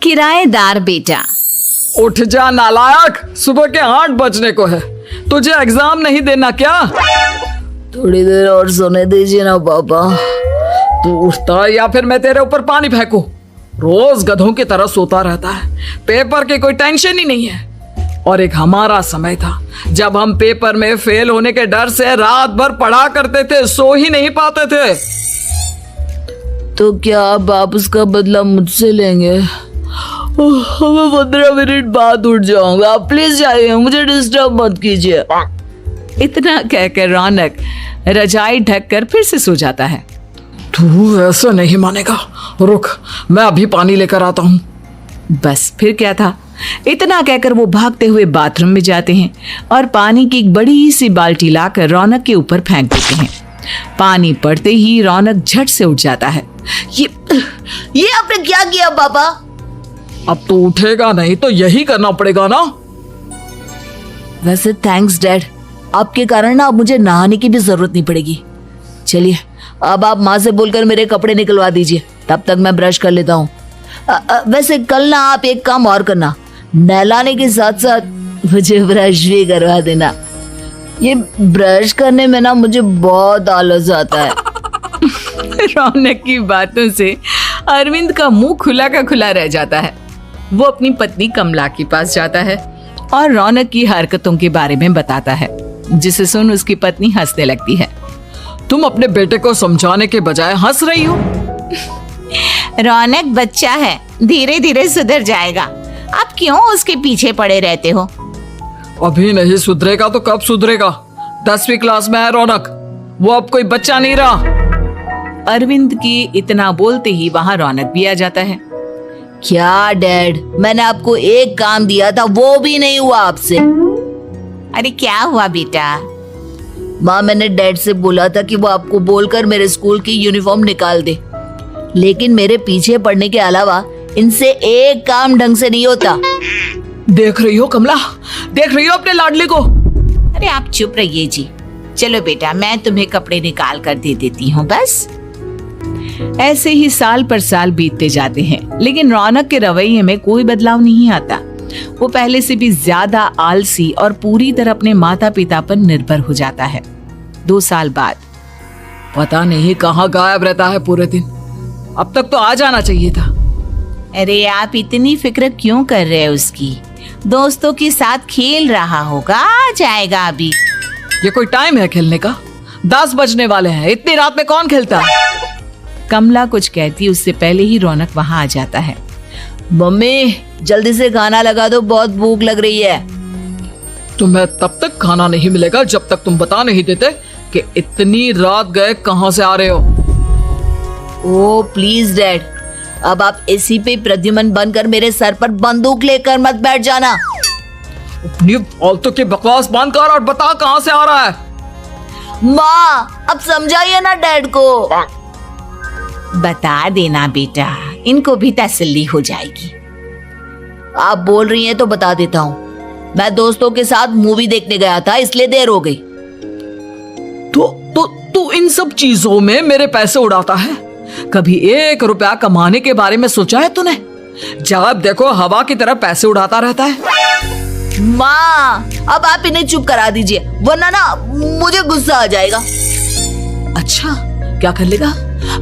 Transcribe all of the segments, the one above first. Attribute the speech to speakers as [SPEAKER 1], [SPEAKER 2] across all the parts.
[SPEAKER 1] किराएदार बेटा।
[SPEAKER 2] उठ जा नालायक, सुबह के 8 बजने को है। तुझे एग्जाम नहीं देना क्या?
[SPEAKER 3] थोड़ी देर और सोने दीजिए ना पापा।
[SPEAKER 2] तू उठता या फिर मैं तेरे ऊपर पानी फेंकूं? रोज गधों की तरह सोता रहता है। पेपर की कोई टेंशन ही नहीं है। और एक हमारा समय था जब हम पेपर में फेल होने के डर से रात भर पढ़ा करते थे, सो ही नहीं पाते थे।
[SPEAKER 3] तो क्या आप उसका बदला मुझसे लेंगे? मैं 15 मिनट बाद उठ जाऊंगा, आप प्लीज जाइए, मुझे डिस्टर्ब मत कीजिए।
[SPEAKER 1] इतना कहकर रौनक रजाई ढककर फिर से सो जाता है।
[SPEAKER 2] तू ऐसा नहीं मानेगा, रुक मैं अभी पानी लेकर आता हूँ।
[SPEAKER 1] बस फिर क्या था, इतना कहकर वो भागते हुए बाथरूम में जाते हैं और पानी की एक बड़ी सी बाल्टी लाकर रौनक के ऊपर फेंक देते हैं। पानी पड़ते ही रौनक झट से उठ जाता है।
[SPEAKER 3] ये आपने क्या किया पापा?
[SPEAKER 2] अब तो उठेगा नहीं तो यही करना पड़ेगा ना।
[SPEAKER 3] वैसे थैंक्स डैड, आपके कारण ना अब मुझे नहाने की भी जरूरत नहीं पड़ेगी। चलिए अब आप माँ से बोलकर मेरे कपड़े निकलवा दीजिए, तब तक मैं ब्रश कर लेता हूँ। वैसे कल ना आप एक काम और करना, नहलाने के साथ साथ मुझे ब्रश भी करवा देना। ये ब्रश करने में ना मुझे बहुत आलस आता है।
[SPEAKER 1] रौनक की बातों से अरविंद का मुंह खुला का खुला रह जाता है। वो अपनी पत्नी कमला के पास जाता है और रौनक की हरकतों के बारे में बताता है, जिसे सुन उसकी पत्नी हंसने लगती है।
[SPEAKER 2] तुम अपने बेटे को समझाने के बजाय हंस रही हो।
[SPEAKER 1] रौनक बच्चा है, धीरे धीरे सुधर जाएगा। आप क्यों उसके पीछे पड़े रहते हो?
[SPEAKER 2] अभी नहीं सुधरेगा तो कब सुधरेगा? 10वीं क्लास में है रौनक, वो अब कोई बच्चा नहीं रहा।
[SPEAKER 1] अरविंद की इतना बोलते ही वहां रौनक भी आ जाता है।
[SPEAKER 3] क्या डैड, मैंने आपको एक काम दिया था, वो भी नहीं हुआ आपसे।
[SPEAKER 1] अरे क्या हुआ बेटा?
[SPEAKER 3] माँ, मैंने डैड से बोला था कि वो आपको बोलकर मेरे स्कूल की यूनिफॉर्म निकाल दे, लेकिन मेरे पीछे पड़ने के अलावा इनसे एक काम ढंग से नहीं होता।
[SPEAKER 2] देख रही हो कमला, देख रही हो अपने लाडले को?
[SPEAKER 1] अरे आप चुप रहिए जी। चलो बेटा, मैं तुम्हें कपड़े निकाल कर दे देती हूँ। बस ऐसे ही साल पर साल बीतते जाते हैं, लेकिन रौनक के रवैये में कोई बदलाव नहीं आता। वो पहले से भी ज्यादा आलसी और पूरी तरह अपने माता पिता पर निर्भर हो जाता है। 2 साल बाद
[SPEAKER 2] पता नहीं कहाँ गायब रहता है पूरे दिन। अब तक तो आ जाना चाहिए था।
[SPEAKER 1] अरे आप इतनी फिक्र क्यों कर रहे हैं उसकी? दोस्तों के साथ खेल रहा होगा, आ जाएगा अभी।
[SPEAKER 2] ये कोई टाइम है खेलने का? 10 बजने वाले हैं, इतनी रात में कौन खेलता है?
[SPEAKER 1] कमला कुछ कहती उससे पहले ही रौनक वहां आ जाता है।
[SPEAKER 3] मम्मी जल्दी से खाना लगा दो, बहुत भूख लग रही है।
[SPEAKER 2] तुम्हें तब तक खाना नहीं मिलेगा जब तक तुम बता नहीं देते कि इतनी रात गए कहां से आ रहे हो।
[SPEAKER 3] ओ प्लीज डैड, अब आप एसी पे प्रद्युमन बनकर मेरे सर पर बंदूक लेकर मत बैठ जाना।
[SPEAKER 2] अपनी फालतू की बकवास बंद कर और बता कहां से आ रहा है।
[SPEAKER 3] माँ अब समझाइए ना डैड को।
[SPEAKER 1] बता देना बेटा, इनको भी तसल्ली हो जाएगी।
[SPEAKER 3] आप बोल रही हैं तो बता देता हूँ। मैं दोस्तों के साथ मूवी देखने गया था, इसलिए देर हो गई।
[SPEAKER 2] तो इन सब चीजों में मेरे पैसे उड़ाता है। कभी 1 रुपया कमाने के बारे में सोचा है तूने? जब देखो हवा की तरह पैसे उड़ाता रहता है।
[SPEAKER 3] माँ अब आप इन्हें चुप करा दीजिए, वरना ना मुझे गुस्सा आ जाएगा।
[SPEAKER 2] अच्छा क्या कर लेगा?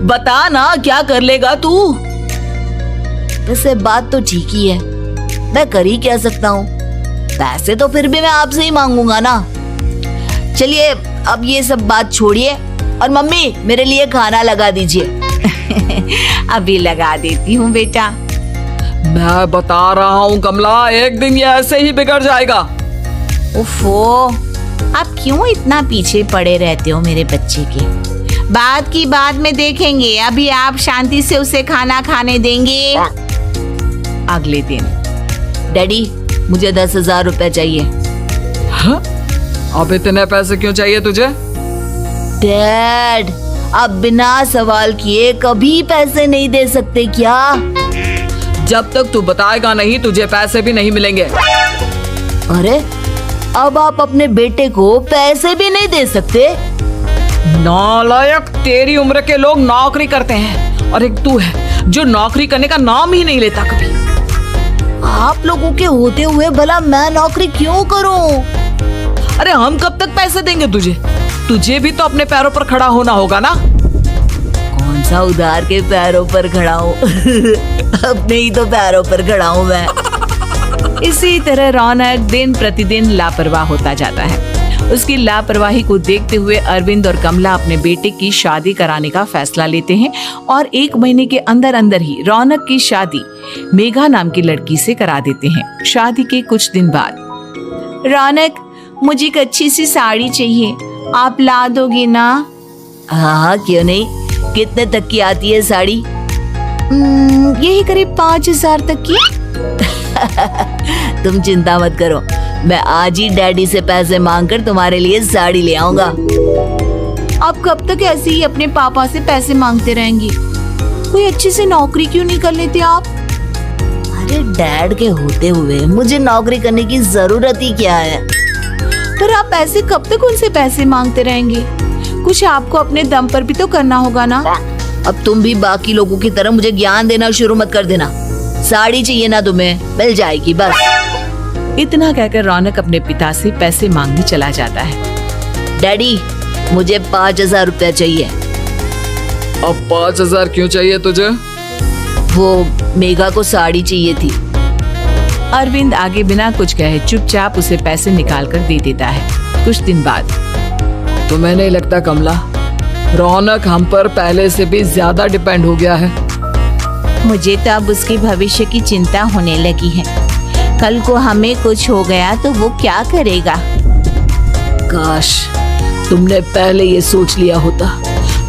[SPEAKER 3] बता ना क्या कर लेगा तू? वैसे बात तो ठीक ही है, मैं कर ही क्या सकता हूँ। पैसे तो फिर भी मैं आपसे ही मांगूंगा ना। चलिए अब ये सब बात छोड़िए और मम्मी मेरे लिए खाना लगा दीजिए।
[SPEAKER 1] अभी लगा देती हूँ बेटा।
[SPEAKER 2] मैं बता रहा हूँ कमला, एक दिन ये ऐसे ही बिगड़ जाएगा।
[SPEAKER 1] ओफो, आप क्यों इतना पीछे पड़े रहते हो मेरे बच्चे के? बात की बात में देखेंगे, अभी आप शांति से उसे खाना खाने देंगे। अगले दिन
[SPEAKER 3] डैडी मुझे 10,000 रुपए चाहिए।
[SPEAKER 2] हाँ? अब इतने पैसे क्यों चाहिए तुझे?
[SPEAKER 3] डैड आप बिना सवाल किए कभी पैसे नहीं दे सकते क्या?
[SPEAKER 2] जब तक तू बताएगा नहीं तुझे पैसे भी नहीं मिलेंगे।
[SPEAKER 3] अरे अब आप अपने बेटे को पैसे भी नहीं दे सकते?
[SPEAKER 2] नालायक, तेरी उम्र के लोग नौकरी करते हैं और एक तू है जो नौकरी करने का नाम ही नहीं लेता कभी।
[SPEAKER 3] आप लोगों के होते हुए भला मैं नौकरी क्यों करूं?
[SPEAKER 2] अरे हम कब तक पैसे देंगे तुझे? तुझे भी तो अपने पैरों पर खड़ा होना होगा ना।
[SPEAKER 3] कौन सा उधार के पैरों पर खड़ा हूँ? अपने ही तो पैरों पर खड़ा हूँ मैं।
[SPEAKER 1] इसी तरह रौनक दिन प्रतिदिन लापरवाह होता जाता है। उसकी लापरवाही को देखते हुए अरविंद और कमला अपने बेटे की शादी कराने का फैसला लेते हैं और 1 महीने के अंदर अंदर ही रौनक की शादी मेघा नाम की लड़की से करा देते हैं। शादी के कुछ दिन बाद, रौनक, मुझे एक अच्छी सी साड़ी चाहिए, आप ला दोगे ना?
[SPEAKER 3] हाँ, क्यों नहीं। कितने तक की आती है साड़ी?
[SPEAKER 1] यही करीब 5,000 तक की।
[SPEAKER 3] तुम चिंता मत करो, मैं आज ही डैडी से पैसे मांगकर तुम्हारे लिए साड़ी ले आऊंगा।
[SPEAKER 1] आप कब तक ऐसे ही अपने पापा से पैसे मांगते रहेंगी? कोई अच्छी सी नौकरी क्यों नहीं कर लेते आप?
[SPEAKER 3] अरे डैड के होते हुए मुझे नौकरी करने की जरूरत ही क्या है?
[SPEAKER 1] पर आप ऐसे कब तक उनसे पैसे मांगते रहेंगे? कुछ आपको अपने दम पर भी तो करना होगा ना।
[SPEAKER 3] अब तुम भी बाकी लोगों की तरह मुझे ज्ञान देना शुरू मत कर देना। साड़ी चाहिए ना तुम्हें, मिल जाएगी बस।
[SPEAKER 1] इतना कहकर रौनक अपने पिता से पैसे मांगने चला जाता है।
[SPEAKER 3] डैडी, मुझे 5,000 रुपया चाहिए।
[SPEAKER 2] अब 5,000 क्यों चाहिए तुझे?
[SPEAKER 3] वो मेघा को साड़ी चाहिए थी।
[SPEAKER 1] अरविंद आगे बिना कुछ कहे चुपचाप उसे पैसे निकाल कर दे देता है। कुछ दिन बाद,
[SPEAKER 2] तुम्हें नहीं लगता कमला, रौनक हम पर पहले से भी ज्यादा डिपेंड हो गया है?
[SPEAKER 1] मुझे तो अब उसके भविष्य की चिंता होने लगी है। कल को हमें कुछ हो गया तो वो क्या करेगा?
[SPEAKER 3] काश तुमने पहले ये सोच लिया होता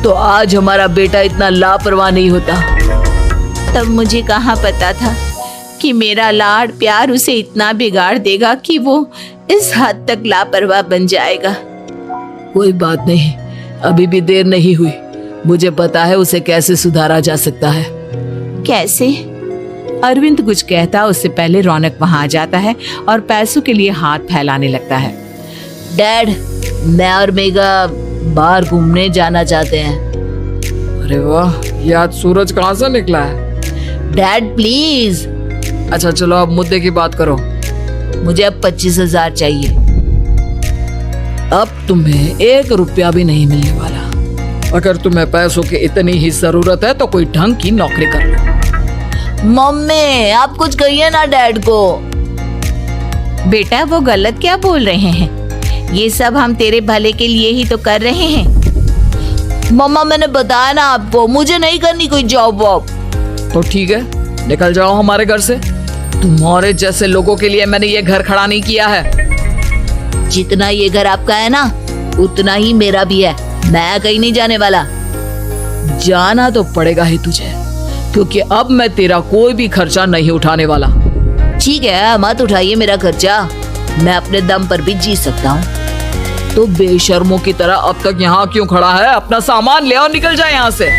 [SPEAKER 3] तो आज हमारा बेटा इतना लापरवाह नहीं होता।
[SPEAKER 1] तब मुझे कहाँ पता था कि मेरा लाड प्यार उसे इतना बिगाड़ देगा कि वो इस हद तक लापरवाह बन जाएगा।
[SPEAKER 3] कोई बात नहीं, अभी भी देर नहीं हुई। मुझे पता है उसे कैसे सुधारा जा सकता है।
[SPEAKER 1] कैसे? अरविंद कुछ कहता उससे पहले रौनक वहां आ जाता है और पैसों के लिए हाथ फैलाने लगता है।
[SPEAKER 3] डैड, मैं और मेघा बाहर घूमने जाना चाहते हैं।
[SPEAKER 2] अरे वाह, ये आज सूरज कहाँ से निकला है?
[SPEAKER 3] Dad please.
[SPEAKER 2] अच्छा चलो अब मुद्दे की बात करो।
[SPEAKER 3] मुझे अब 25,000 चाहिए।
[SPEAKER 2] अब तुम्हें 1 रुपया भी नहीं मिलने वाला। अगर तुम्हें पैसों की इतनी ही जरूरत है तो कोई ढंग की नौकरी कर लो।
[SPEAKER 3] मम्मी, आप कुछ कहिए ना डैड को।
[SPEAKER 1] बेटा, वो गलत क्या बोल रहे हैं? ये सब हम तेरे भले के लिए ही तो कर रहे हैं।
[SPEAKER 3] मम्मा, मैंने बताया ना आपको, मुझे नहीं करनी कोई जॉब वॉब।
[SPEAKER 2] तो ठीक है, निकल जाओ हमारे घर से। तुम्हारे जैसे लोगों के लिए मैंने ये घर खड़ा नहीं किया है।
[SPEAKER 3] जितना ये घर आपका है ना, उतना ही मेरा भी है। मैं कहीं नहीं जाने वाला।
[SPEAKER 2] जाना तो पड़ेगा ही तुझे, क्योंकि अब मैं तेरा कोई भी खर्चा नहीं उठाने वाला।
[SPEAKER 3] ठीक है, मत उठाइए मेरा खर्चा, मैं अपने दम पर भी जी सकता हूँ।
[SPEAKER 2] तो बेशर्मों की तरह अब तक यहाँ क्यों खड़ा है? अपना सामान ले और निकल जाए यहाँ से।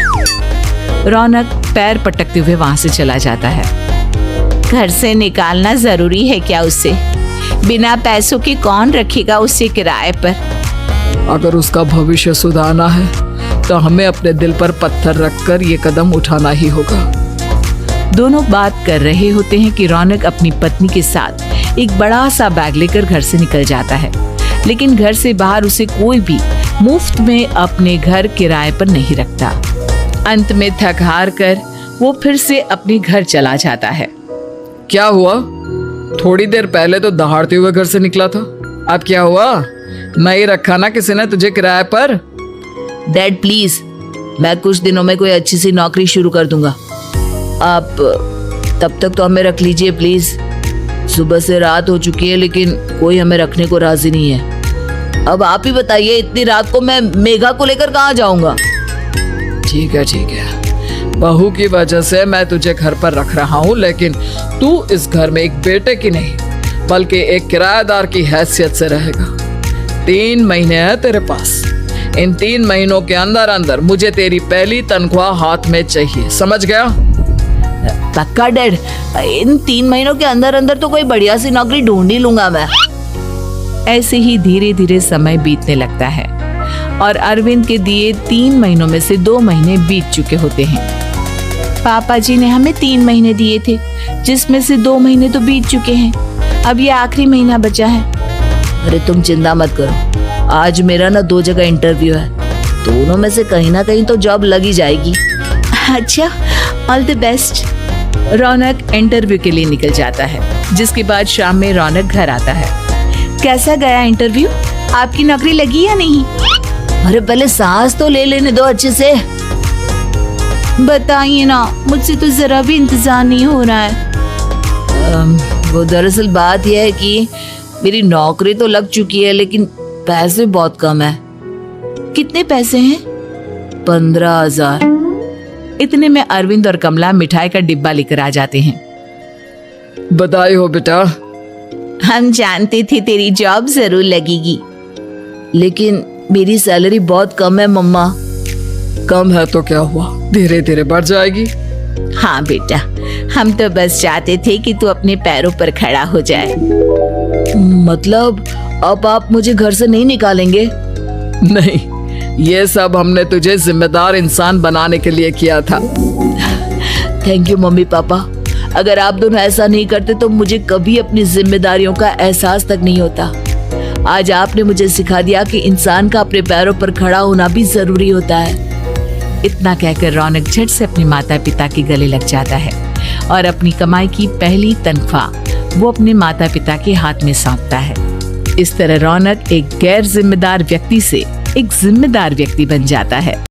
[SPEAKER 1] रौनक पैर पटकते हुए वहां से चला जाता है। घर से निकालना जरूरी है क्या उसे? बिना पैसों के कौन रखेगा उसे किराए पर?
[SPEAKER 2] अगर उसका भविष्य सुधारना है तो हमें अपने दिल पर पत्थर रखकर ये कदम उठाना ही होगा।
[SPEAKER 1] दोनों बात कर रहे होते हैं कि रौनक अपनी पत्नी के साथ एक बड़ा सा बैग लेकर घर से निकल जाता है, लेकिन घर से बाहर उसे कोई भी मुफ्त में अपने घर किराए पर नहीं रखता। अंत में थक हार कर वो फिर से अपने घर चला जाता है।
[SPEAKER 2] क्या हुआ? थोड़ी देर पहले तो दहाड़ते हुए घर से निकला था, अब क्या हुआ? नहीं रखा ना किसी ने तुझे किराए पर?
[SPEAKER 3] डैड प्लीज, मैं कुछ दिनों में कोई अच्छी सी नौकरी शुरू कर दूंगा। आप तब तक तो हमें रख लीजिए प्लीज। सुबह से रात हो चुकी है लेकिन कोई हमें रखने को राजी नहीं है। अब आप ही बताइए, इतनी रात को मैं मेघा को लेकर कहाँ जाऊंगा?
[SPEAKER 2] ठीक है, बहू की वजह से मैं तुझे घर पर रख रहा हूँ, लेकिन तू इस घर में एक बेटे की नहीं बल्कि एक किराएदार की हैसियत से रहेगा। 3 महीने है तेरे पास। इन 3 महीनों के अंदर अंदर मुझे तेरी पहली तनख्वाह हाथ में चाहिए, समझ गया?
[SPEAKER 3] पक्का डैड, इन 3 महीनों के अंदर अंदर तो कोई बढ़िया सी नौकरी ढूंढ ही लूंगा मैं।
[SPEAKER 1] ऐसे ही धीरे धीरे समय बीतने लगता है और अरविंद के दिए 3 महीनों में से 2 महीने बीत चुके होते हैं। पापा जी ने हमें 3 महीने दिए थे, जिसमें से 2 महीने तो बीत चुके हैं। अब ये आखिरी महीना बचा है।
[SPEAKER 3] अरे तुम चिंता मत करो, आज मेरा ना 2 जगह इंटरव्यू है, दोनों में से कहीं ना कहीं तो जॉब लगी जाएगी।
[SPEAKER 1] अच्छा, all the best. Raunak interview के लिए निकल जाता है, जिसके बाद शाम में रौनक घर आता है। कैसा गया इंटरव्यू? आपकी नौकरी लगी या नहीं?
[SPEAKER 3] अरे पहले सांस तो ले लेने दो अच्छे से।
[SPEAKER 1] बताइए ना, मुझसे तो जरा भी इंतजार नहीं हो रहा है।
[SPEAKER 3] वो दरअसल बात यह है कि मेरी नौकरी तो लग चुकी है, लेकिन पैसे बहुत कम है।
[SPEAKER 1] कितने पैसे हैं?
[SPEAKER 3] 15,000।
[SPEAKER 1] इतने में अरविंद और कमला मिठाई का डिब्बा लेकर आ जाते हैं।
[SPEAKER 2] बधाई हो बेटा।
[SPEAKER 1] हम जानते थे तेरी जॉब जरूर लगेगी।
[SPEAKER 3] लेकिन मेरी सैलरी बहुत कम है मम्मा।
[SPEAKER 2] कम है तो क्या हुआ, धीरे धीरे बढ़ जाएगी।
[SPEAKER 1] हाँ बेटा, हम तो बस चाहते थे कि तू अपने पैरों पर खड़ा हो जाए।
[SPEAKER 3] मतलब अब आप मुझे घर से नहीं निकालेंगे?
[SPEAKER 2] नहीं, ये सब हमने तुझे जिम्मेदार इंसान बनाने के लिए किया था।
[SPEAKER 3] Thank you mummy papa. अगर आप दोनों ऐसा नहीं करते तो मुझे कभी अपनी जिम्मेदारियों का एहसास तक नहीं होता। आज आपने मुझे सिखा दिया कि इंसान का अपने पैरों पर खड़ा होना भी जरूरी होता है।
[SPEAKER 1] इतना कहकर रौनक झट से अपने माता पिता के गले लग जाता है और अपनी कमाई की पहली तनख्वाह वो अपने माता पिता के हाथ में सौंपता है। इस तरह रौनक एक गैर जिम्मेदार व्यक्ति से एक जिम्मेदार व्यक्ति बन जाता है।